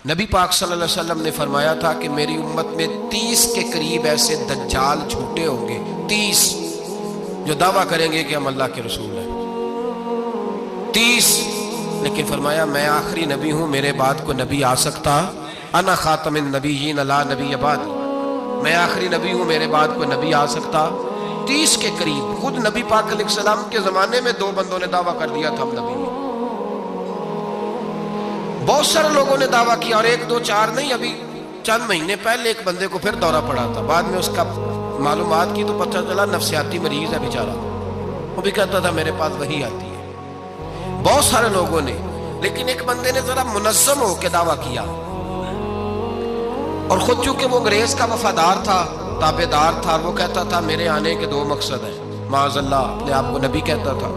نبی پاک صلی اللہ علیہ وسلم نے فرمایا تھا کہ میری امت میں 30 کے قریب ایسے دجال جھوٹے ہوں گے، 30 جو دعویٰ کریں گے کہ ہم اللہ کے رسول ہیں، 30۔ لیکن فرمایا میں آخری نبی ہوں، میرے بعد کو نبی آ سکتا، انا خاتم النبیین لا نبی بعدی، میں آخری نبی ہوں، میرے بعد کو نبی آ سکتا۔ 30 کے قریب۔ خود نبی پاک علیہ السلام کے زمانے میں 2 بندوں نے دعویٰ کر دیا تھا ہم نبی ہیں، بہت سارے لوگوں نے دعویٰ کیا، اور 1 2 4 نہیں، ابھی چند مہینے پہلے ایک بندے کو پھر دورہ پڑا تھا، بعد میں اس کا معلومات کی تو پتہ چلا نفسیاتی مریض ہے بیچارہ، وہ بھی کہتا تھا میرے پاس وحی آتی ہے۔ بہت سارے لوگوں نے، لیکن ایک بندے نے ذرا منظم ہو کے دعویٰ کیا، اور خود چونکہ وہ انگریز کا وفادار تھا، تابع دار تھا، اور وہ کہتا تھا میرے آنے کے 2 مقصد ہیں، معاذ اللہ اپنے آپ کو نبی کہتا تھا،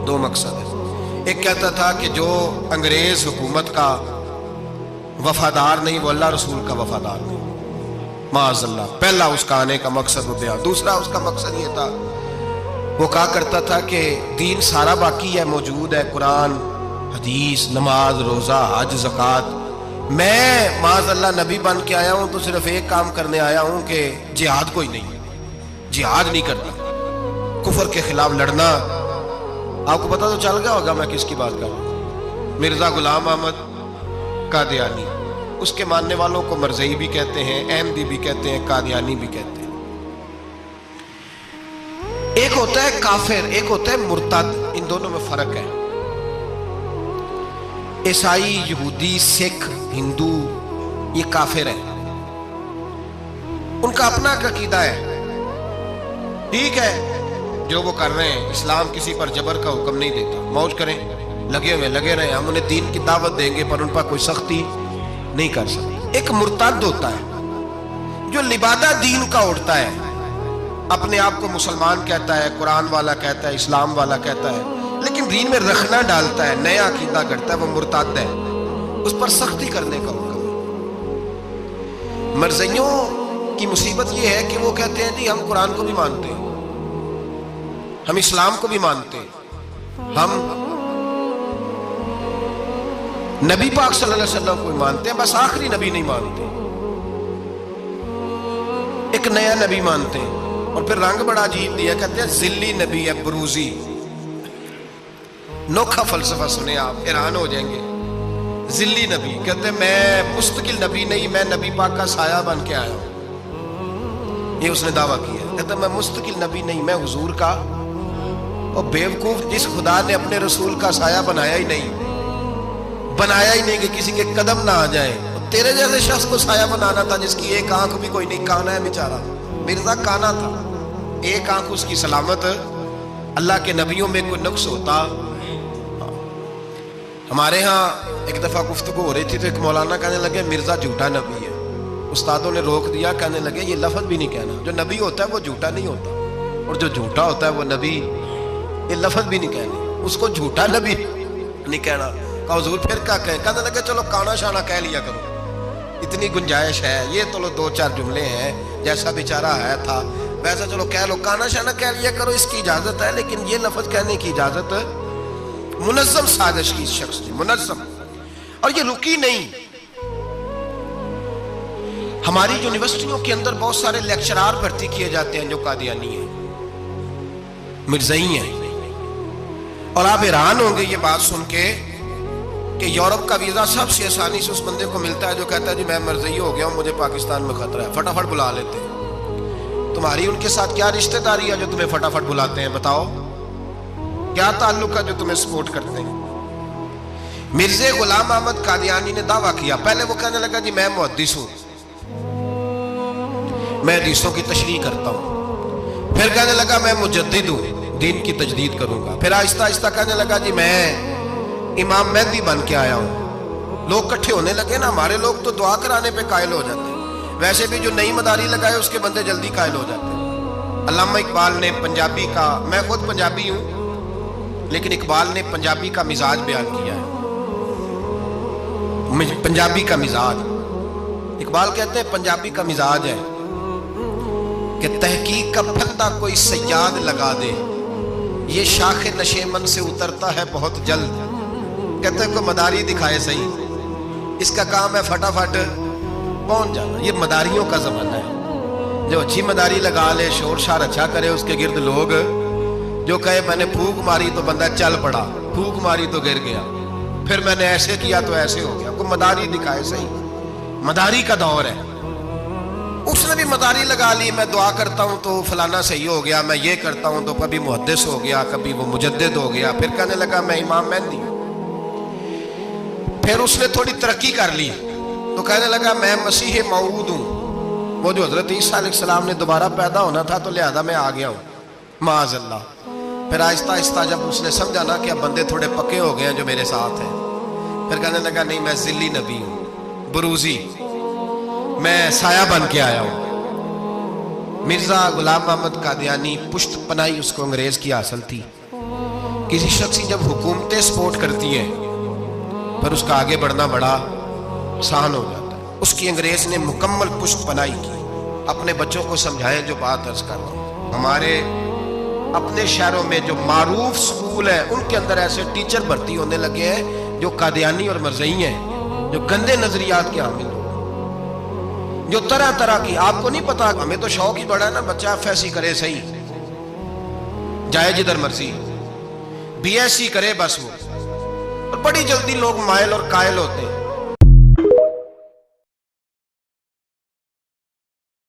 2 مقصد ہیں۔ ایک کہتا تھا کہ جو انگریز حکومت کا وفادار نہیں وہ اللہ رسول کا وفادار نہیں، معاذ اللہ۔ پہلا اس کا آنے کا مقصد وہ بیان۔ دوسرا اس کا مقصد یہ تھا، وہ کہا کرتا تھا کہ دین سارا باقی ہے، موجود ہے، قرآن، حدیث، نماز، روزہ، حج، زکوٰۃ، میں معاذ اللہ نبی بن کے آیا ہوں تو صرف ایک کام کرنے آیا ہوں کہ جہاد کوئی نہیں، جہاد نہیں کرنا، کفر کے خلاف لڑنا۔ آپ کو پتہ تو چل گیا ہوگا میں کس کی بات کر رہا ہوں، مرزا غلام احمد قادیانی۔ اس کے ماننے والوں کو مرزئی بھی کہتے ہیں، احمدی بھی کہتے ہیں، قادیانی بھی کہتے ہیں۔ ایک ہوتا ہے کافر، ایک ہوتا ہے مرتد، ان دونوں میں فرق ہے۔ عیسائی، یہودی، سکھ، ہندو یہ کافر ہیں، ان کا اپنا عقیدہ ہے، ٹھیک ہے جو وہ کر رہے ہیں، اسلام کسی پر جبر کا حکم نہیں دیتا، موج کریں، لگے ہوئے لگے رہے، ہم انہیں دین کی دعوت دیں گے پر ان پر کوئی سختی نہیں کر سکتے۔ ایک مرتد ہوتا ہے جو لبادہ دین کا اڑتا ہے، اپنے آپ کو مسلمان کہتا ہے، قرآن والا کہتا ہے، اسلام والا کہتا ہے، لیکن دین میں رخنا ڈالتا ہے، نیا عقیدہ کرتا ہے، وہ مرتد ہے، اس پر سختی کرنے کا حکم ہے۔ مرزائیوں کی مصیبت یہ ہے کہ وہ کہتے ہیں جی ہم قرآن کو بھی مانتے ہیں، ہم اسلام کو بھی مانتے ہیں، ہم نبی پاک صلی اللہ علیہ وسلم کو بھی مانتے ہیں، بس آخری نبی نہیں مانتے، ایک نیا نبی مانتے ہیں، اور پھر رنگ بڑا عجیب دیا، کہتے ہیں ذلی نبی ہے، بروزی۔ نوکھا فلسفہ سنے آپ حیران ہو جائیں گے۔ ذلی نبی کہتے ہیں میں مستقل نبی نہیں، میں نبی پاک کا سایہ بن کے آیا ہوں، یہ اس نے دعویٰ کیا، کہتا ہے میں مستقل نبی نہیں، میں حضور کا۔ اور بیوقوف، جس خدا نے اپنے رسول کا سایہ بنایا ہی نہیں کہ کسی کے قدم نہ آ جائیں، تیرے جیسے شخص کو سایہ بنانا تھا جس کی ایک آنکھ بھی کوئی نہیں، کانا ہے بیچارہ، مرزا کانا تھا، ایک آنکھ اس کی سلامت۔ اللہ کے نبیوں میں کوئی نقص ہوتا۔ ہمارے ہاں ایک دفعہ گفتگو ہو رہی تھی تو ایک مولانا کہنے لگے مرزا جھوٹا نبی ہے، استادوں نے روک دیا، کہنے لگے یہ لفظ بھی نہیں کہنا، جو نبی ہوتا ہے وہ جھوٹا نہیں ہوتا، اور جو جھوٹا ہوتا ہے وہ نبی، یہ لفظ بھی نہیں کہنے، اس کو جھوٹا نبی نہیں کہنا۔ کہا حضور پھر کیا کہیں؟ کہنے لگے چلو کانا شانا کہہ لیا کرو، اتنی گنجائش ہے، یہ تو 2-4 جملے ہیں، جیسا بیچارہ ہے تھا ویسا چلو کہہ لو، کانا شانا کہہ لیا کرو، اس کی اجازت ہے، لیکن یہ لفظ کہنے کی اجازت منظم سازش کی شخص نے، منظم، اور یہ رکی نہیں۔ ہماری یونیورسٹیوں کے اندر بہت سارے لیکچرار بھرتی کیے جاتے ہیں جو قادیانی ہیں، مرزائی ہیں، اور آپ حیران ہوں گے یہ بات سن کے کہ یورپ کا ویزا سب سے آسانی سے اس بندے کو ملتا ہے جو کہتا ہے جی میں مرزائی ہو گیا ہوں، مجھے پاکستان میں خطرہ ہے، فٹافٹ بلا لیتے ہیں۔ تمہاری ان کے ساتھ کیا رشتہ داری ہے جو تمہیں فٹافٹ بلاتے ہیں؟ بتاؤ کیا تعلق ہے جو تمہیں سپورٹ کرتے ہیں؟ مرزا غلام احمد قادیانی نے دعویٰ کیا، پہلے وہ کہنے لگا جی میں محدث ہوں، میں حدیثوں کی تشریح کرتا ہوں، پھر کہنے لگا میں مجدد ہوں، دین کی تجدید کروں گا، پھر آہستہ آہستہ کہنے لگا جی میں امام مہدی بن کے آیا ہوں۔ لوگ کٹھے ہونے لگے نا، ہمارے لوگ تو دعا کرانے پہ قائل ہو جاتے ہیں، ویسے بھی جو نئی مداری لگائے اس کے بندے جلدی قائل ہو جاتے ہیں۔ علامہ اقبال نے پنجابی کا، میں خود پنجابی ہوں لیکن اقبال نے پنجابی کا مزاج بیان کیا ہے، پنجابی کا مزاج، اقبال کہتے ہیں پنجابی کا مزاج ہے کہ تحقیق کا پھندا کوئی سیاد لگا دے، یہ شاخ نشیمن سے اترتا ہے بہت جلد۔ کہتے ہیں کوئی مداری دکھائے صحیح، اس کا کام ہے فٹافٹ پہنچ جانا. یہ مداریوں کا زمانہ ہے. جو اچھی مداری لگا لے، شور شار اچھا کرے، اس کے گرد لوگ جو کہے میں نے پھونک ماری تو بندہ چل پڑا، پھونک ماری تو گر گیا، پھر میں نے ایسے کیا تو ایسے ہو گیا. کوئی مداری دکھائے صحیح. مداری کا دور ہے. اس نے بھی مداری لگا لی، میں دعا کرتا ہوں تو فلانا صحیح ہو گیا، میں یہ کرتا ہوں تو کبھی محدث ہو گیا، کبھی وہ مجدد ہو گیا، پھر کہنے لگا میں امام مہدی ہوں. پھر اس نے تھوڑی ترقی کر لی تو کہنے لگا میں مسیح موعود ہوں. وہ جو حضرت عیسیٰ علیہ السلام نے دوبارہ پیدا ہونا تھا تو لہذا میں آ گیا ہوں، معاذ اللہ. پھر آہستہ آہستہ جب اس نے سمجھا نا کہ اب بندے تھوڑے پکے ہو گئے ہیں جو میرے ساتھ ہیں، پھر کہنے لگا نہیں میں ذلی نبی ہوں، بروزی، میں سایہ بن کے آیا ہوں. مرزا غلام محمد قادیانی پشت پناہی اس کو انگریز کی حاصل تھی. کسی شخص کی جب حکومتیں سپورٹ کرتی ہیں پھر اس کا آگے بڑھنا بڑا آسان ہو جاتا ہے. اس کی انگریز نے مکمل پشت پناہی کی. اپنے بچوں کو سمجھائیں جو بات عرض کر رہا ہوں. ہمارے اپنے شہروں میں جو معروف سکول ہیں ان کے اندر ایسے ٹیچر بھرتی ہونے لگے ہیں جو قادیانی اور مرزئی ہیں، جو گندے نظریات کے حامل ہوں، جو طرح طرح کی. آپ کو نہیں پتا، ہمیں تو شوق ہی بڑا ہے نا، بچہ ایف ایس سی کرے صحیح، جائے جدھر مرضی، بی ایس سی کرے بس وہ. اور بڑی جلدی لوگ مائل اور قائل ہوتے ہیں.